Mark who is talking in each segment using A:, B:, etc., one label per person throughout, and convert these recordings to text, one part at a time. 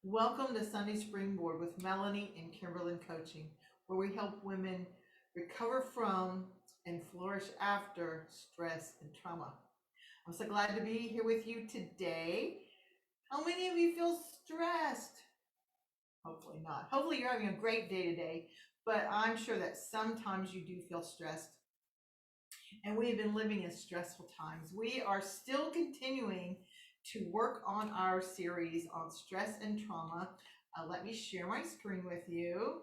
A: Welcome to Sunday Springboard with Melanie and Kimberlyn Coaching, where we help women recover from and flourish after stress and trauma. I'm so glad to be here with you today. How many of you feel stressed? Hopefully not. Hopefully you're having a great day today, but I'm sure that sometimes you do feel stressed. And we have been living in stressful times. We are still continuing to work on our series on stress and trauma. Let me share my screen with you.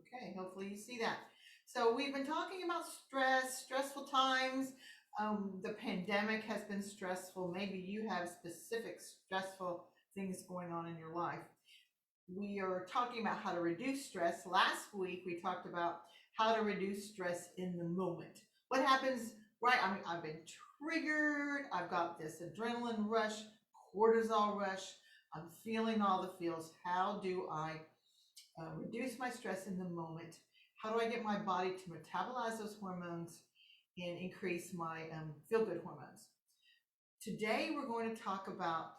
A: Okay, hopefully you see that. So we've been talking about stress, stressful times. The pandemic has been stressful. Maybe you have specific stressful things going on in your life. We are talking about how to reduce stress. Last week, we talked about how to reduce stress in the moment. What happens, right? I mean, I've been triggered. I've got this adrenaline rush, cortisol rush. I'm feeling all the feels. How do I reduce my stress in the moment? How do I get my body to metabolize those hormones and increase my feel good hormones? Today, we're going to talk about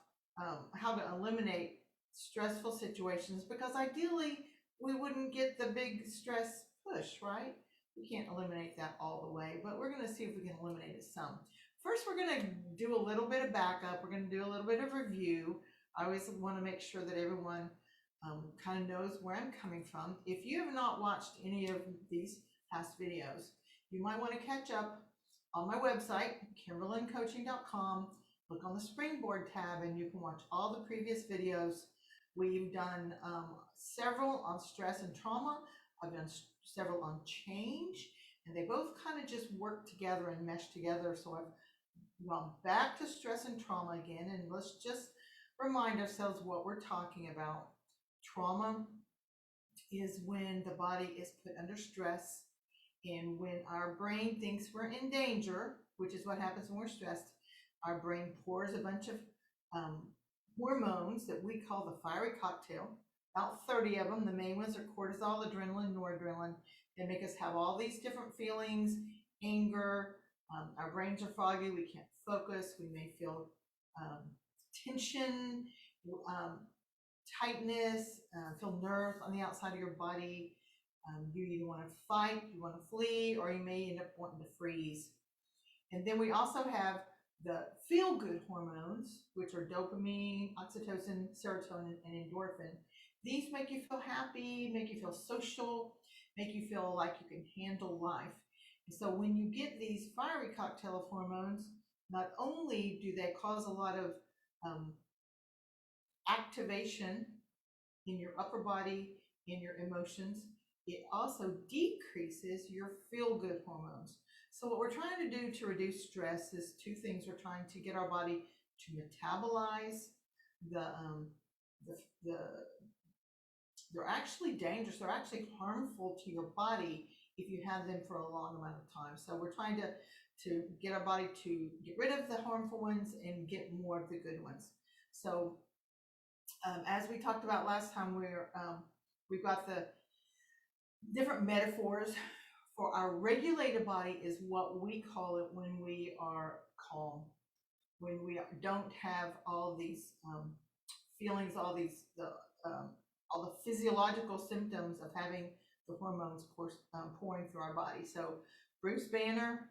A: how to eliminate stressful situations because ideally we wouldn't get the big stress push, right? We can't eliminate that all the way, but we're going to see if we can eliminate it some. First, we're going to do a little bit of backup. We're going to do a little bit of review. I always want to make sure that everyone kind of knows where I'm coming from. If you have not watched any of these past videos, you might want to catch up on my website, kimberlyncoaching.com. Look on the Springboard tab and you can watch all the previous videos. We've done several on stress and trauma. I've done several on change, and they both kind of just work together and mesh together. So I've gone back to stress and trauma again, and let's just remind ourselves what we're talking about. Trauma is when the body is put under stress, and when our brain thinks we're in danger, which is what happens when we're stressed, our brain pours a bunch of hormones that we call the fiery cocktail, about 30 of them. The main ones are cortisol, adrenaline, noradrenaline. They make us have all these different feelings, anger. Our brains are foggy. We can't focus. We may feel tension, tightness, feel nerves on the outside of your body. You either want to fight, you want to flee, or you may end up wanting to freeze. And then we also have the feel-good hormones, which are dopamine, oxytocin, serotonin, and endorphin. These make you feel happy, make you feel social, make you feel like you can handle life. And so when you get these fiery cocktail of hormones, not only do they cause a lot of activation in your upper body, in your emotions, it also decreases your feel-good hormones. So what we're trying to do to reduce stress is two things. We're trying to get our body to metabolize the they're actually dangerous. They're actually harmful to your body if you have them for a long amount of time. So we're trying to get our body to get rid of the harmful ones and get more of the good ones. So as we talked about last time, we've got the different metaphors for our regulated body is what we call it when we are calm, when we don't have all these feelings, all the physiological symptoms of having the hormones pouring through our body. So Bruce Banner,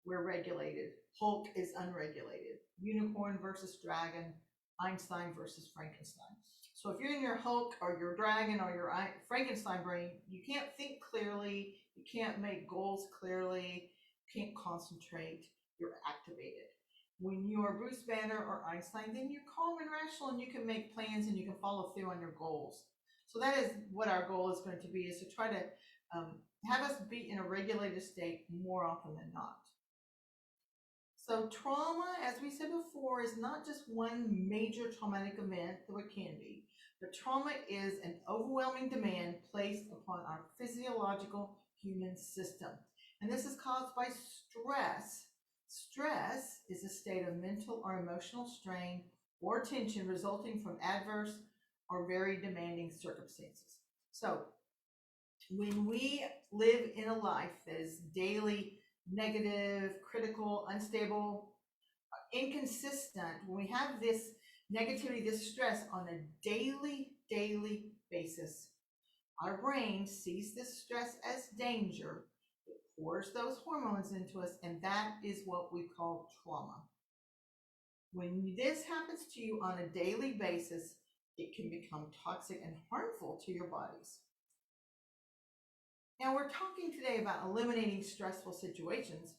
A: we're regulated. Hulk is unregulated. Unicorn versus dragon. Einstein versus Frankenstein. So if you're in your Hulk or your dragon or your Frankenstein brain, you can't think clearly, you can't make goals clearly, you can't concentrate, you're activated. When you are Bruce Banner or Einstein, then you're calm and rational and you can make plans and you can follow through on your goals. So that is what our goal is going to be, is to try to have us be in a regulated state more often than not. So trauma, as we said before, is not just one major traumatic event, though it can be, but trauma is an overwhelming demand placed upon our physiological human system. And this is caused by stress. Stress is a state of mental or emotional strain or tension resulting from adverse or very demanding circumstances. So when we live in a life that is daily negative, critical, unstable, inconsistent, when we have this negativity, this stress on a daily basis, our brain sees this stress as danger, it pours those hormones into us, and that is what we call trauma. When this happens to you on a daily basis, it can become toxic and harmful to your bodies. Now, we're talking today about eliminating stressful situations.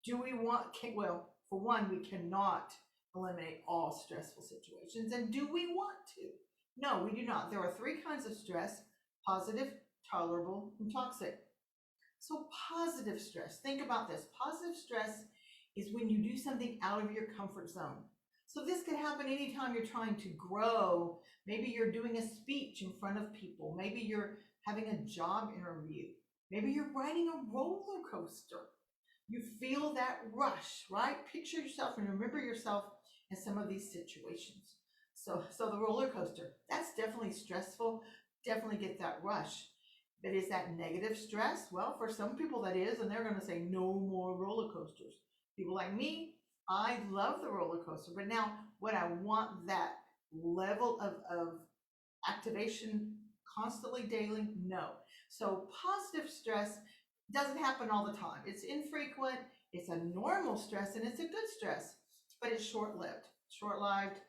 A: Do we want, well, for one, we cannot eliminate all stressful situations. And do we want to? No, we do not. There are three kinds of stress: positive, tolerable, and toxic. So, positive stress, think about this. Positive stress is when you do something out of your comfort zone. So, this could happen anytime you're trying to grow. Maybe you're doing a speech in front of people. Maybe you're having a job interview. Maybe you're riding a roller coaster. You feel that rush, right? Picture yourself and remember yourself in some of these situations. So the roller coaster, that's definitely stressful. Definitely get that rush. But is that negative stress? Well, for some people that is, and they're going to say no more roller coasters. People like me, I love the roller coaster, but now would I want that level of activation constantly daily? No. So positive stress doesn't happen all the time. It's infrequent, it's a normal stress, and it's a good stress, but it's short-lived. Short-lived.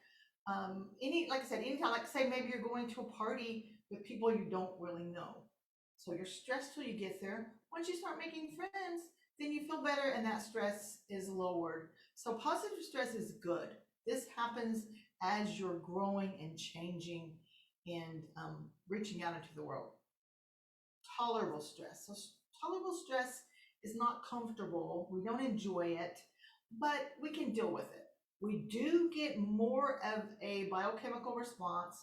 A: Like I said, anytime, like say maybe you're going to a party with people you don't really know. So you're stressed till you get there. Once you start making friends, then you feel better and that stress is lowered. So positive stress is good. This happens as you're growing and changing and reaching out into the world. Tolerable stress. So tolerable stress is not comfortable. We don't enjoy it, but we can deal with it. We do get more of a biochemical response.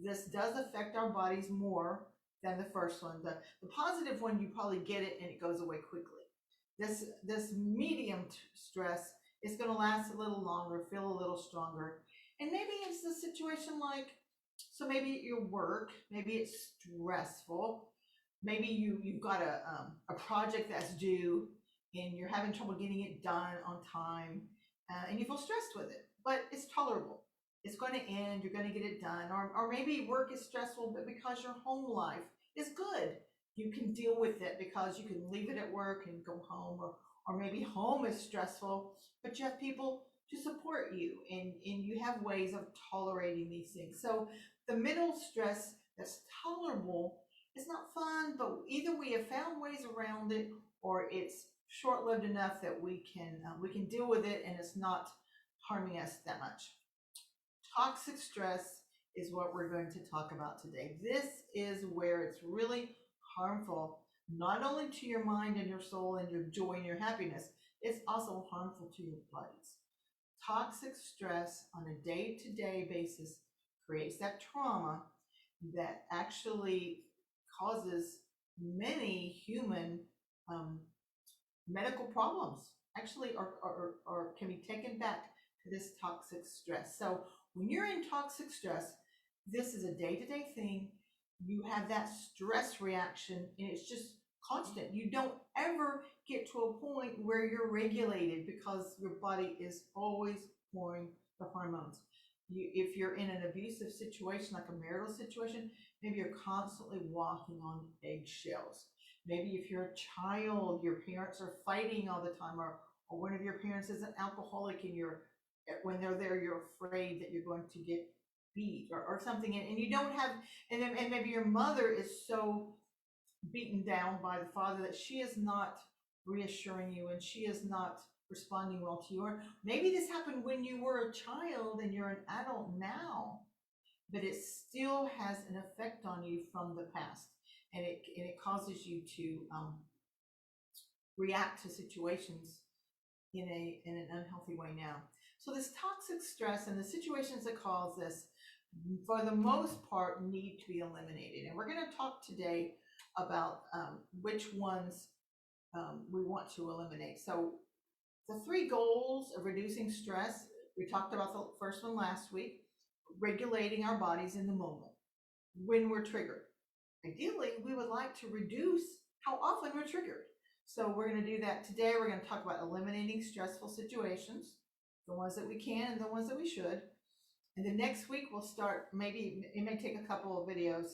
A: This does affect our bodies more than the first one. The positive one, you probably get it and it goes away quickly. This medium stress is going to last a little longer, feel a little stronger. And maybe it's a situation like, so maybe at your work, maybe it's stressful. Maybe you've got a project that's due and you're having trouble getting it done on time, and you feel stressed with it, but it's tolerable. It's going to end, you're going to get it done. Or maybe work is stressful, but because your home life is good, you can deal with it because you can leave it at work and go home. Or maybe home is stressful, but you have people to support you and you have ways of tolerating these things. So the middle stress that's tolerable, it's not fun, but either we have found ways around it or it's short-lived enough that we can deal with it and it's not harming us that much. Toxic stress is what we're going to talk about today. This is where it's really harmful, not only to your mind and your soul and your joy and your happiness, it's also harmful to your bodies. Toxic stress on a day-to-day basis creates that trauma that actually causes many human medical problems, actually, or can be taken back to this toxic stress. So when you're in toxic stress, this is a day-to-day thing. You have that stress reaction and it's just constant. You don't ever get to a point where you're regulated because your body is always pouring the hormones. If you're in an abusive situation, like a marital situation, maybe you're constantly walking on eggshells. Maybe if you're a child, your parents are fighting all the time, or one of your parents is an alcoholic and when they're there, you're afraid that you're going to get beat or something. And you don't have, and maybe your mother is so beaten down by the father that she is not reassuring you and she is not responding well to you. Or maybe this happened when you were a child and you're an adult now, but it still has an effect on you from the past, and it causes you to react to situations in an unhealthy way now. So this toxic stress and the situations that cause this, for the most part, need to be eliminated. And we're going to talk today about which ones we want to eliminate. So the three goals of reducing stress, we talked about the first one last week: regulating our bodies in the moment when we're triggered. Ideally, we would like to reduce how often we're triggered. So we're going to do that today. We're going to talk about eliminating stressful situations. the ones that we can and the ones that we should. And the next week we'll start, maybe it may take a couple of videos.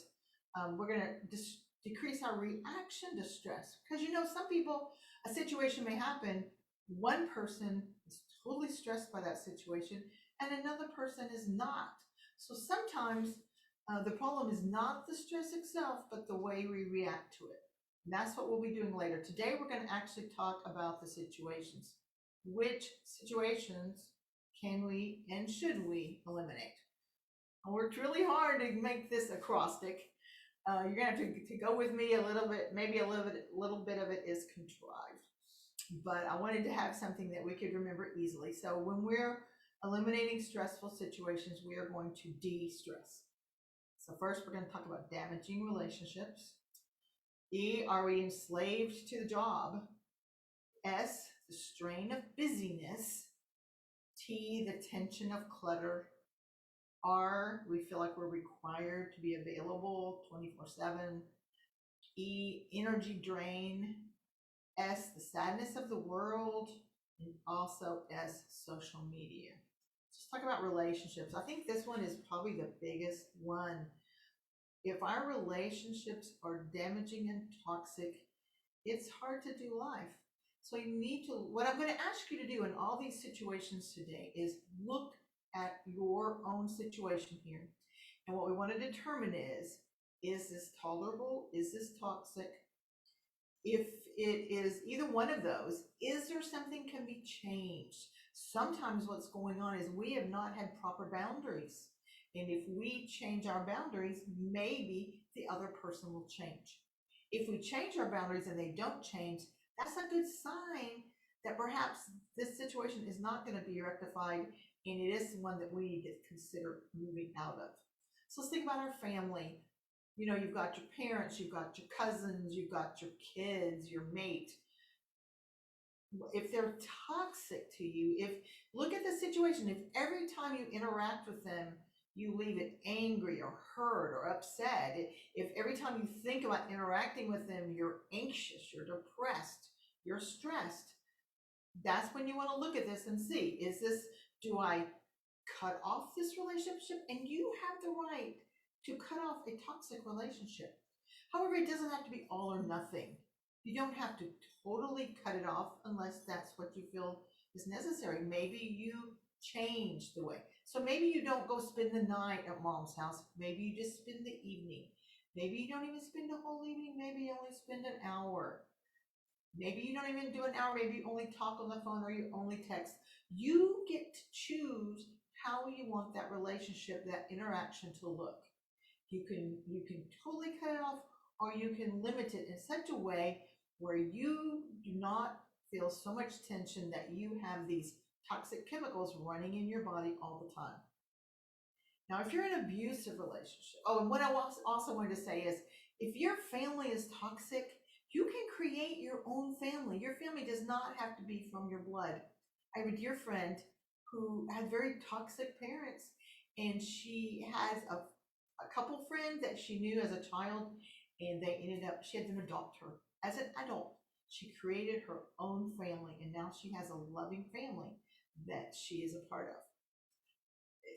A: We're going to decrease our reaction to stress. Because some people, a situation may happen, one person is totally stressed by that situation, and another person is not. So sometimes the problem is not the stress itself, but the way we react to it. And that's what we'll be doing later. Today, we're going to actually talk about the situations. Which situations can we and should we eliminate? I worked really hard to make this acrostic. You're gonna have to go with me a little bit. Maybe a little bit of it is contrived, but I wanted to have something that we could remember easily. So when we're eliminating stressful situations, we are going to de-stress. So first, we're going to talk about damaging relationships. E, are we enslaved to the job? S, the strain of busyness. T, the tension of clutter. R, we feel like we're required to be available 24/7. E, energy drain. S, the sadness of the world. And also S, social media. Let's talk about relationships. I think this one is probably the biggest one. If our relationships are damaging and toxic, it's hard to do life. So you need to, what I'm going to ask you to do in all these situations today is look at your own situation here. And what we want to determine is this tolerable? Is this toxic? If it is either one of those, is there something can be changed? Sometimes what's going on is we have not had proper boundaries. And if we change our boundaries, maybe the other person will change. If we change our boundaries and they don't change, that's a good sign that perhaps this situation is not going to be rectified, and it is one that we need to consider moving out of. So let's think about our family. You've got your parents, you've got your cousins, you've got your kids, your mate. If they're toxic to you, look at the situation, if every time you interact with them, you leave it angry or hurt or upset, if every time you think about interacting with them, you're anxious, you're depressed, you're stressed, that's when you want to look at this and see, do I cut off this relationship? And you have the right to cut off a toxic relationship. However, it doesn't have to be all or nothing. You don't have to totally cut it off unless that's what you feel is necessary. Maybe you change the way. So maybe you don't go spend the night at mom's house. Maybe you just spend the evening. Maybe you don't even spend the whole evening. Maybe you only spend an hour. Maybe you don't even do an hour. Maybe you only talk on the phone or you only text. You get to choose how you want that relationship, that interaction to look. You can totally cut it off, or you can limit it in such a way where you do not feel so much tension that you have these toxic chemicals running in your body all the time. Now, if you're in an abusive relationship, and what I also wanted to say is, if your family is toxic, you can create your own family. Your family does not have to be from your blood. I have a dear friend who had very toxic parents, and she has a couple friends that she knew as a child, and she had them adopt her as an adult. She created her own family, and now she has a loving family that she is a part of.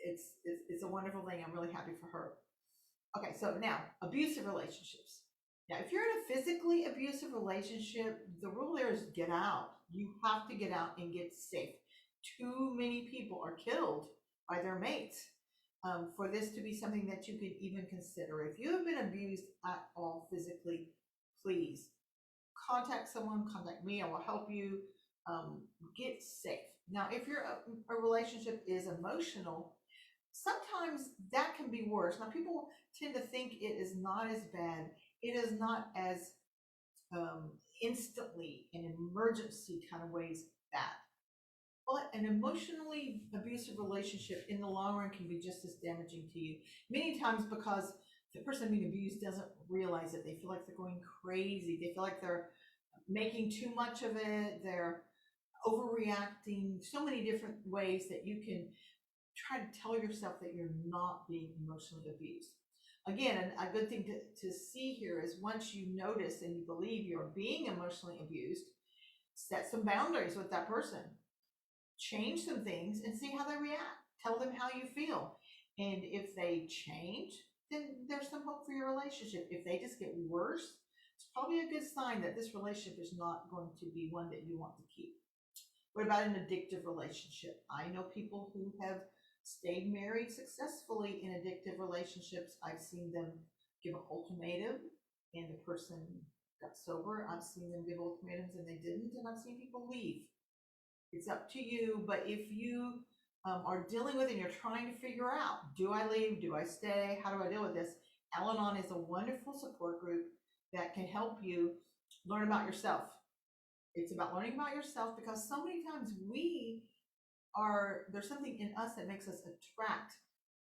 A: It's a wonderful thing. I'm really happy for her. Okay, so now abusive relationships. Now, if you're in a physically abusive relationship, the rule there is get out. You have to get out and get safe. Too many people are killed by their mates for this to be something that you could even consider. If you have been abused at all physically, please contact someone, contact me. I will help you get safe. Now, if a relationship is emotional, sometimes that can be worse. Now, people tend to think it is not as bad. It is not as instantly in emergency kind of ways bad. But an emotionally abusive relationship in the long run can be just as damaging to you. Many times because the person being abused doesn't realize it. They feel like they're going crazy. They feel like they're making too much of it. They're overreacting. So many different ways that you can try to tell yourself that you're not being emotionally abused. Again, a good thing to see here is once you notice and you believe you're being emotionally abused, set some boundaries with that person. change some things and see how they react. Tell them how you feel. And if they change, then there's some hope for your relationship. If they just get worse, it's probably a good sign that this relationship is not going to be one that you want to keep. What about an addictive relationship? I know people who have stayed married successfully in addictive relationships. I've seen them give an ultimatum and the person got sober. I've seen them give ultimatums and they didn't, and I've seen people leave. It's up to you, but if you are dealing with it and you're trying to figure out, do I leave? Do I stay? How do I deal with this? Al Anon is a wonderful support group that can help you learn about yourself. It's about learning about yourself because so many times there's something in us that makes us attract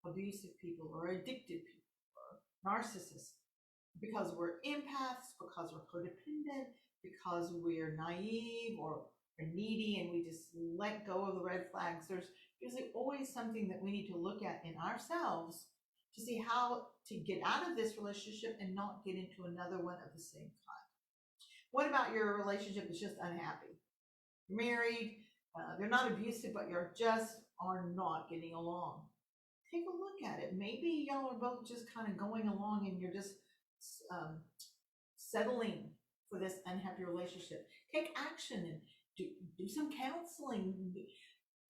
A: abusive people or addicted people or narcissists because we're empaths, because we're codependent, because we're naive or needy and we just let go of the red flags. There's usually always something that we need to look at in ourselves to see how to get out of this relationship and not get into another one of the same kind. What about your relationship is just unhappy? You're married, they're not abusive, but you're just are not getting along. Take a look at it. Maybe y'all are both just kind of going along and you're just um, settling for this unhappy relationship. Take action and do some counseling.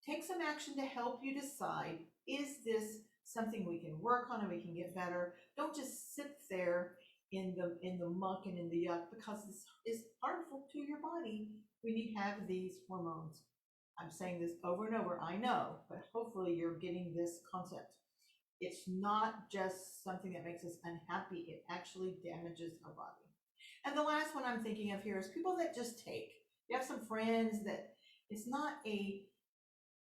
A: Take some action to help you decide, is this something we can work on and we can get better? Don't just sit there in the muck and in the yuck because this is harmful to your body when you have these hormones. I'm saying this over and over, I know, but hopefully you're getting this concept. It's not just something that makes us unhappy, it actually damages our body. And the last one I'm thinking of here is people that just take. You have some friends that it's not a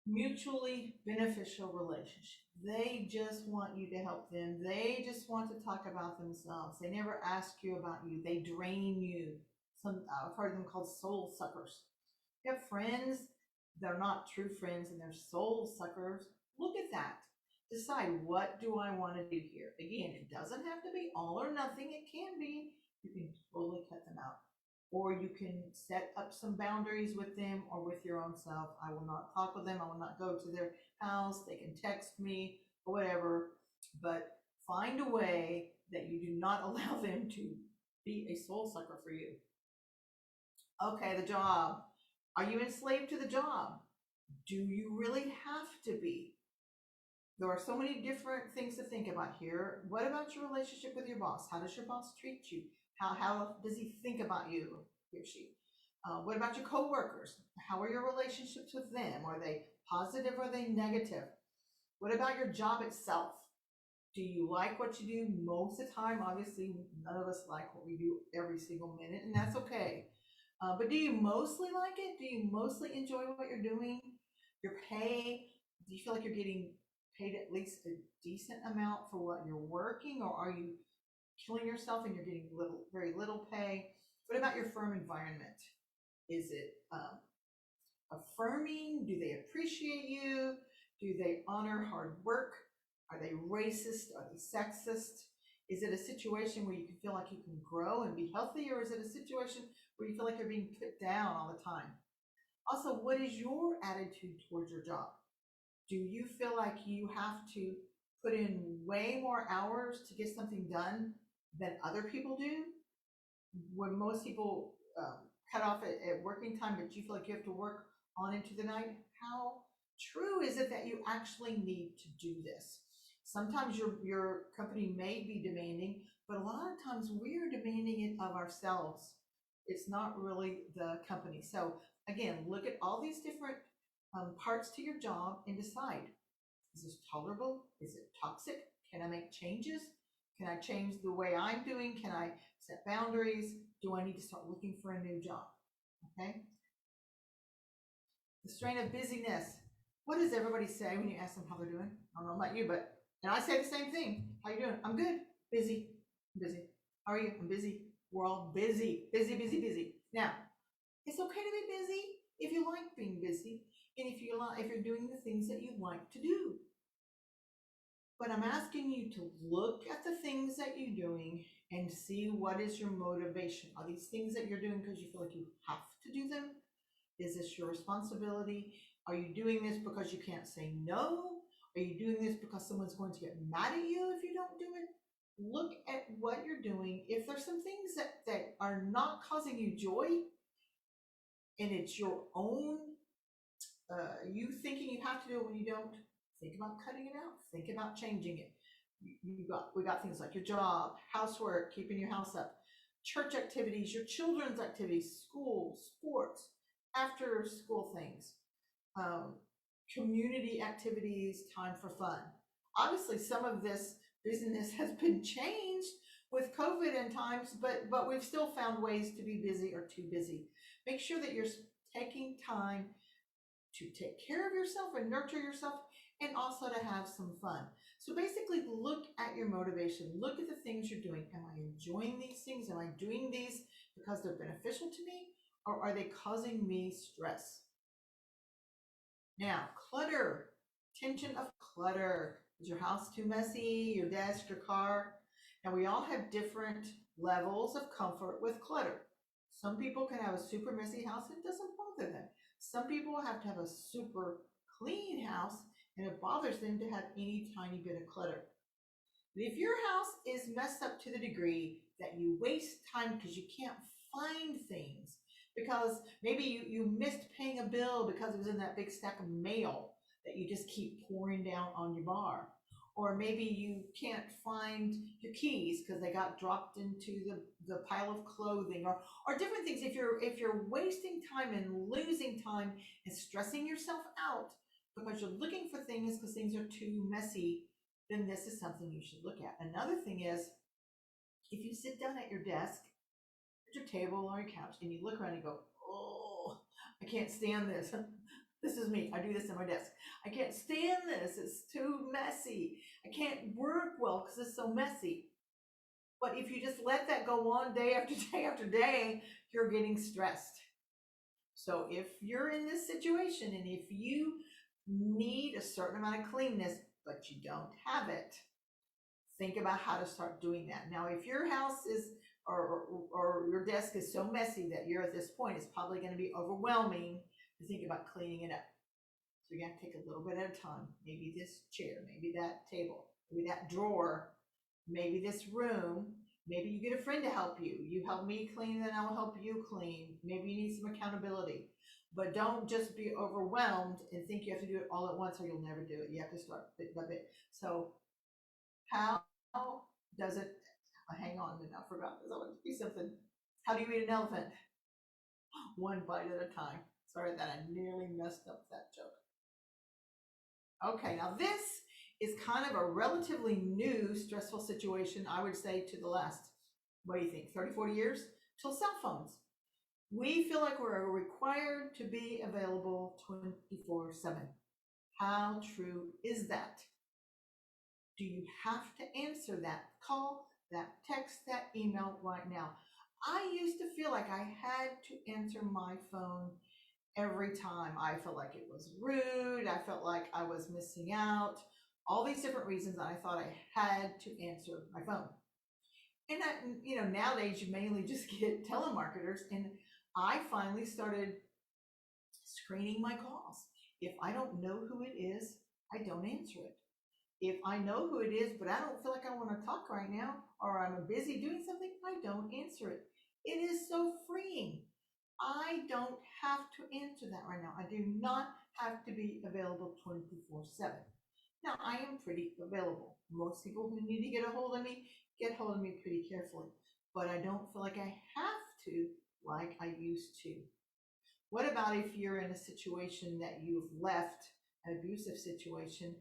A: mutually beneficial relationship. They just want you to help them. They just want to talk about themselves. They never ask you about you. They drain you. I've heard them called soul suckers. You have friends, they're not true friends and they're soul suckers. Look at that. Decide, what do I want to do here? Again, it doesn't have to be all or nothing. It can be. You can totally cut them out. Or you can set up some boundaries with them or with your own self. I will not talk with them. I will not go to their house. They can text me or whatever. But find a way that you do not allow them to be a soul sucker for you. Okay, the job. Are you enslaved to the job? Do you really have to be? There are so many different things to think about here. What about your relationship with your boss? How does your boss treat you? How does he think about you, he or she? What about your coworkers? How are your relationships with them? Are they positive or are they negative? What about your job itself? Do you like what you do most of the time? Obviously, none of us like what we do every single minute, and that's okay. But do you mostly like it? Do you mostly enjoy what you're doing? Your pay? Do you feel like you're getting paid at least a decent amount for what you're working, or are you killing yourself and you're getting very little pay? What about your firm environment? Is it affirming? Do they appreciate you? Do they honor hard work? Are they racist? Are they sexist? Is it a situation where you can feel like you can grow and be healthy, or is it a situation where you feel like you're being put down all the time? Also, what is your attitude towards your job? Do you feel like you have to put in way more hours to get something done than other people do? When most people cut off at working time, but you feel like you have to work on into the night, how true is it that you actually need to do this? Sometimes your company may be demanding, but a lot of times we're demanding it of ourselves. It's not really the company. So again, look at all these different parts to your job and decide, is this tolerable? Is it toxic? Can I make changes? Can I change the way I'm doing? Can I set boundaries? Do I need to start looking for a new job? Okay. The strain of busyness. What does everybody say when you ask them how they're doing? I don't know about you, but and I say the same thing. How you doing? I'm good. Busy. I'm busy. How are you? I'm busy. We're all busy. Busy, busy, busy. Now, it's okay to be busy if you like being busy and if you're doing the things that you like to do. But I'm asking you to look at the things that you're doing and see what is your motivation. Are these things that you're doing because you feel like you have to do them? Is this your responsibility? Are you doing this because you can't say no? Are you doing this because someone's going to get mad at you if you don't do it? Look at what you're doing. If there's some things that are not causing you joy and it's your own, you thinking you have to do it when you don't, think about cutting it out. Think about changing it. We got things like your job, housework, keeping your house up, church activities, your children's activities, school, sports, after school things, um, community activities, time for fun. Obviously, some of this busyness has been changed with COVID and times, but we've still found ways to be busy or too busy. Make sure that you're taking time to take care of yourself and nurture yourself, and also to have some fun. So basically, look at your motivation. Look at the things you're doing. Am I enjoying these things? Am I doing these because they're beneficial to me? Or are they causing me stress? Now, clutter, tension of clutter. Is your house too messy? Your desk, your car? Now, we all have different levels of comfort with clutter. Some people can have a super messy house and it doesn't bother them. Some people have to have a super clean house and it bothers them to have any tiny bit of clutter. But if your house is messed up to the degree that you waste time because you can't find things, because maybe you missed paying a bill because it was in that big stack of mail that you just keep pouring down on your bar. Or maybe you can't find your keys because they got dropped into the pile of clothing, or different things. If you're wasting time and losing time and stressing yourself out because you're looking for things because things are too messy, then this is something you should look at. Another thing is, if you sit down at your desk, at your table or your couch, and you look around and go, oh, I can't stand this. This is me. I do this at my desk. I can't stand this. It's too messy. I can't work well because it's so messy. But if you just let that go on day after day after day, you're getting stressed. So if you're in this situation and if you need a certain amount of cleanness, but you don't have it, think about how to start doing that. Now, if your house is or your desk is so messy that you're at this point, it's probably going to be overwhelming to think about cleaning it up. So you got to take a little bit at a time. Maybe this chair, maybe that table, maybe that drawer, maybe this room. Maybe you get a friend to help you. You help me clean, then I'll help you clean. Maybe you need some accountability. But don't just be overwhelmed and think you have to do it all at once or you'll never do it. You have to start bit by bit. So how does it, hang on, I forgot this. I want to be something. How do you eat an elephant? One bite at a time. Sorry that I nearly messed up that joke. Okay, now this is kind of a relatively new stressful situation, I would say, to the last, what do you think, 30, 40 years? Till cell phones. We feel like we're required to be available 24/7. How true is that? Do you have to answer that call, that text, that email right now? I used to feel like I had to answer my phone every time. I felt like it was rude. I felt like I was missing out. All these different reasons I thought I had to answer my phone. And nowadays you mainly just get telemarketers, and I finally started screening my calls. If I don't know who it is, I don't answer it. If I know who it is, but I don't feel like I want to talk right now, or I'm busy doing something, I don't answer it. It is so freeing. I don't have to answer that right now. I do not have to be available 24/7. Now, I am pretty available. Most people who need to get a hold of me get hold of me pretty carefully, but I don't feel like I have to like I used to. What about if you're in a situation that you've left, an abusive situation,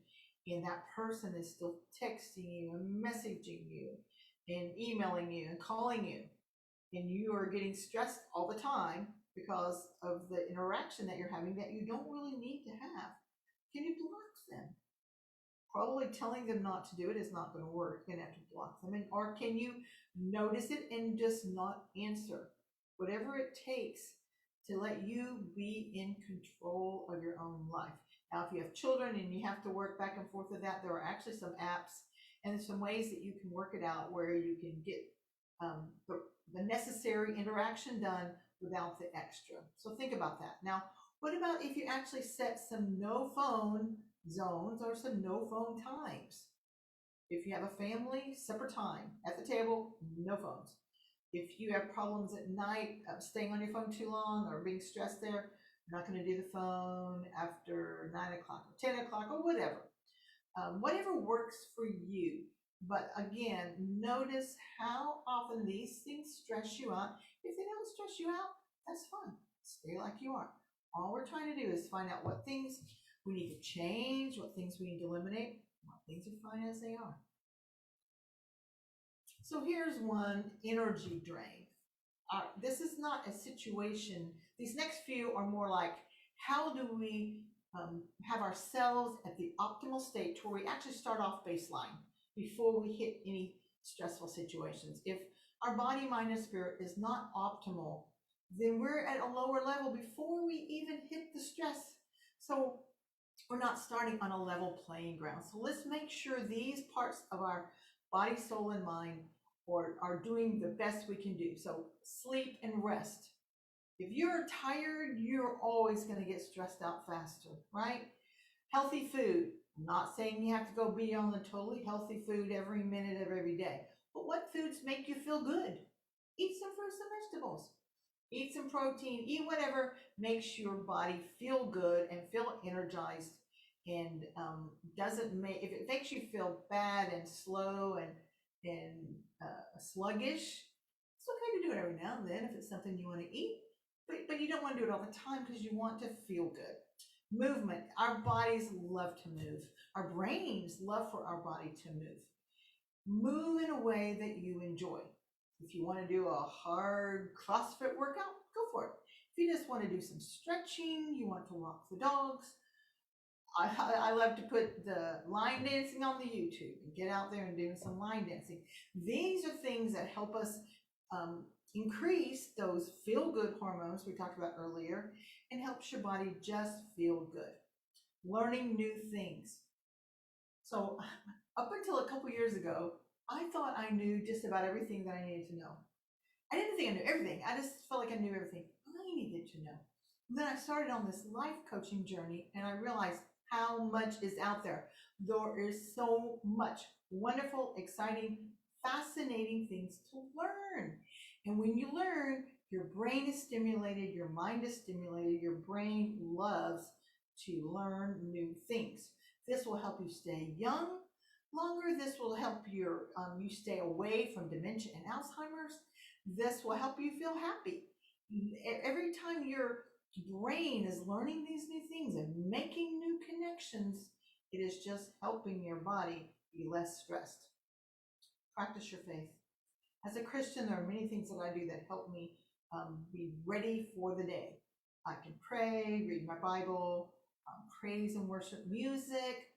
A: and that person is still texting you and messaging you and emailing you and calling you, and you are getting stressed all the time because of the interaction that you're having that you don't really need to have? Can you block them? Probably telling them not to do it is not going to work. You're going to have to block them. Or can you notice it and just not answer? Whatever it takes to let you be in control of your own life. Now, if you have children and you have to work back and forth with that, there are actually some apps and some ways that you can work it out where you can get the necessary interaction done without the extra. So think about that. Now, what about if you actually set some no phone zones or some no phone times? If you have a family, separate time at the table, no phones. If you have problems at night, staying on your phone too long or being stressed there, you're not going to do the phone after 9 o'clock or 10 o'clock or whatever. Whatever works for you. But again, notice how often these things stress you out. If they don't stress you out, that's fine. Stay like you are. All we're trying to do is find out what things we need to change, what things we need to eliminate, what things are fine as they are. So here's one: energy drain. This is not a situation, these next few are more like, how do we have ourselves at the optimal state to where we actually start off baseline before we hit any stressful situations. If our body, mind, and spirit is not optimal, then we're at a lower level before we even hit the stress. So we're not starting on a level playing ground. So let's make sure these parts of our body, soul, and mind are doing the best we can do. So sleep and rest. If you're tired, you're always going to get stressed out faster, right? Healthy food. I'm not saying you have to go be on the totally healthy food every minute of every day, but what foods make you feel good? Eat some fruits and vegetables. Eat some protein. Eat whatever makes your body feel good and feel energized, and doesn't make, if it makes you feel bad and slow and sluggish, it's okay to do it every now and then if it's something you want to eat, but you don't want to do it all the time because you want to feel good. Movement. Our bodies love to move. Our brains love for our body to move. Move in a way that you enjoy. If you want to do a hard CrossFit workout, go for it. If you just want to do some stretching, you want to walk the dogs, I love to put the line dancing on the YouTube and get out there and do some line dancing. These are things that help us increase those feel-good hormones we talked about earlier and helps your body just feel good. Learning new things. So up until a couple years ago, I thought I knew just about everything that I needed to know. I didn't think I knew everything. I just felt like I knew everything I needed to know. And then I started on this life coaching journey and I realized how much is out there. There is so much wonderful, exciting, fascinating things to learn. And when you learn, your brain is stimulated, your mind is stimulated, your brain loves to learn new things. This will help you stay young longer. This will help you stay away from dementia and Alzheimer's. This will help you feel happy. Every time your brain is learning these new things and making new connections, it is just helping your body be less stressed. Practice your faith. As a Christian, there are many things that I do that help me be ready for the day. I can pray, read my Bible, praise and worship music,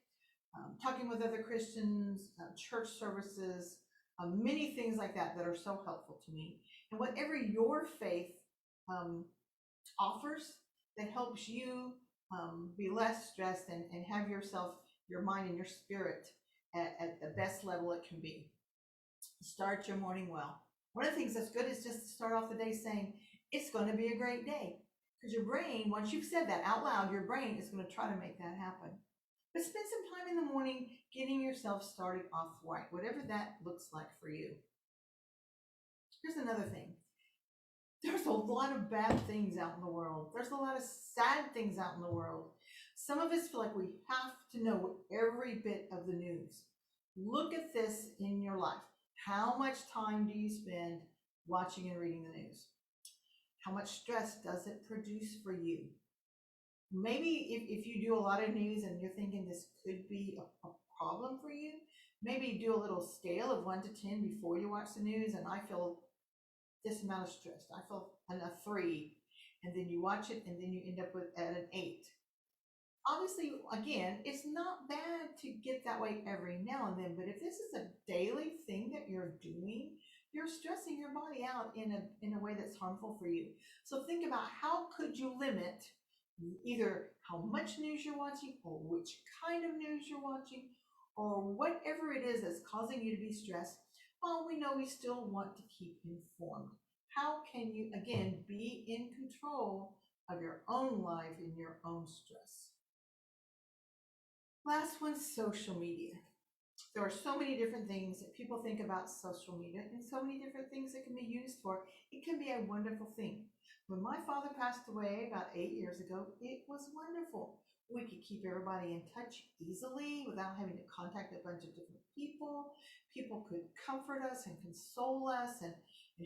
A: talking with other Christians, church services, many things like that that are so helpful to me. And whatever your faith offers that helps you be less stressed and have yourself, your mind, and your spirit at the best level it can be. Start your morning well. One of the things that's good is just to start off the day saying, it's going to be a great day. Because your brain, once you've said that out loud, your brain is going to try to make that happen. But spend some time in the morning getting yourself started off right, whatever that looks like for you. Here's another thing. There's a lot of bad things out in the world. There's a lot of sad things out in the world. Some of us feel like we have to know every bit of the news. Look at this in your life. How much time do you spend watching and reading the news? How much stress does it produce for you? Maybe if you do a lot of news and you're thinking this could be a problem for you, maybe do a little scale of 1 to 10 before you watch the news. And I feel this amount of stress. I feel a 3. And then you watch it and then you end up at an 8. Obviously, again, it's not bad to get that way every now and then, but if this is a daily thing that you're doing, you're stressing your body out in a way that's harmful for you. So think about how could you limit either how much news you're watching or which kind of news you're watching or whatever it is that's causing you to be stressed. Well, we know we still want to keep informed. how can you, again, be in control of your own life and your own stress? Last one, social media. There are so many different things that people think about social media and so many different things it can be used for. It can be a wonderful thing. When my father passed away about 8 years ago, it was wonderful. We could keep everybody in touch easily without having to contact a bunch of different people. People could comfort us and console us and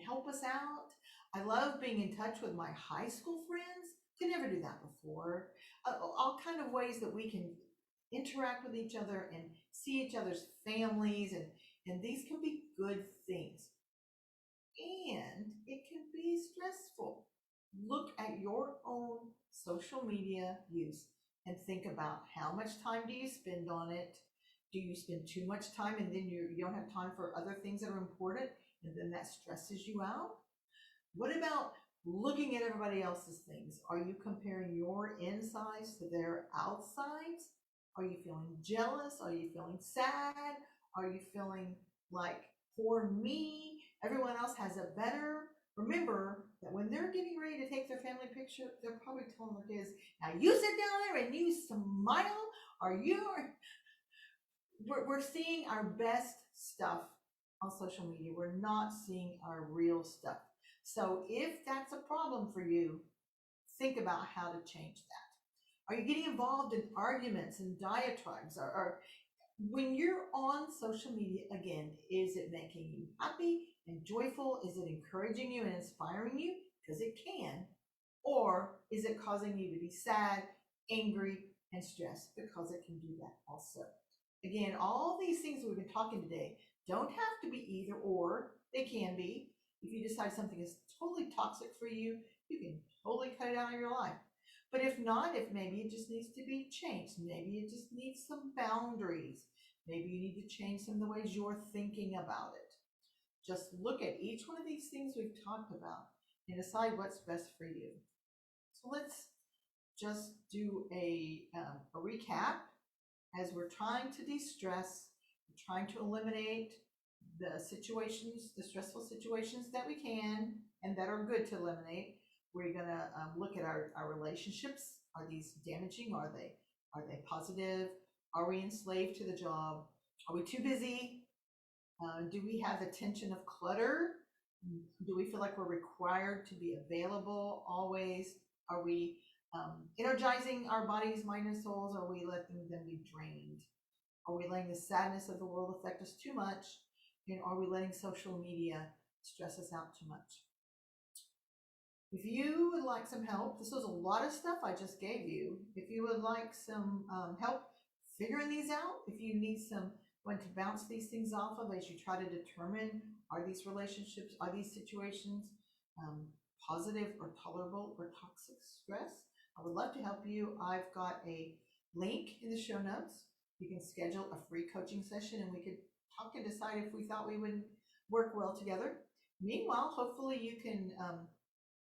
A: help us out. I love being in touch with my high school friends. Could never do that before. All kind of ways that we can interact with each other and see each other's families, and these can be good things. And it can be stressful. Look at your own social media use and think about how much time do you spend on it. Do you spend too much time and then you don't have time for other things that are important, and then that stresses you out? What about looking at everybody else's things? Are you comparing your insides to their outsides? Are you feeling jealous? Are you feeling sad? Are you feeling like, poor me, everyone else has it better? Remember that when they're getting ready to take their family picture, they're probably telling their kids, now you sit down there and you smile, or we're seeing our best stuff on social media. We're not seeing our real stuff. So if that's a problem for you, think about how to change that. Are you getting involved in arguments and diatribes? Or when you're on social media, again, is it making you happy and joyful? Is it encouraging you and inspiring you? Because it can. Or is it causing you to be sad, angry, and stressed? Because it can do that also. Again, all these things we've been talking today don't have to be either or. They can be. If you decide something is totally toxic for you, you can totally cut it out of your life. But if not, if maybe it just needs to be changed, maybe it just needs some boundaries, maybe you need to change some of the ways you're thinking about it. Just look at each one of these things we've talked about and decide what's best for you. So let's just do a recap. As we're trying to de-stress, we're trying to eliminate the situations, the stressful situations that we can and that are good to eliminate. We're gonna look at our relationships. Are these damaging? Are they positive? Are we enslaved to the job? Are we too busy? Do we have the tension of clutter? Do we feel like we're required to be available always? Are we energizing our bodies, mind, and souls? Or are we letting them be drained? Are we letting the sadness of the world affect us too much? And are we letting social media stress us out too much? If you would like some help, this was a lot of stuff I just gave you. If you would like some help figuring these out, if you need some one to bounce these things off of as you try to determine, are these relationships, are these situations positive or tolerable or toxic stress, I would love to help you. I've got a link in the show notes. You can schedule a free coaching session and we could talk and decide if we thought we would work well together. Meanwhile, hopefully you can,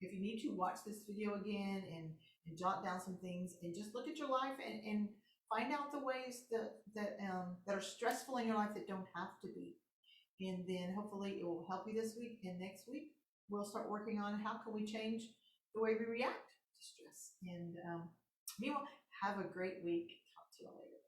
A: if you need to, watch this video again and jot down some things and just look at your life and find out the ways that are stressful in your life that don't have to be. And then hopefully it will help you this week, and next week we'll start working on how can we change the way we react to stress. And meanwhile, have a great week. Talk to you all later.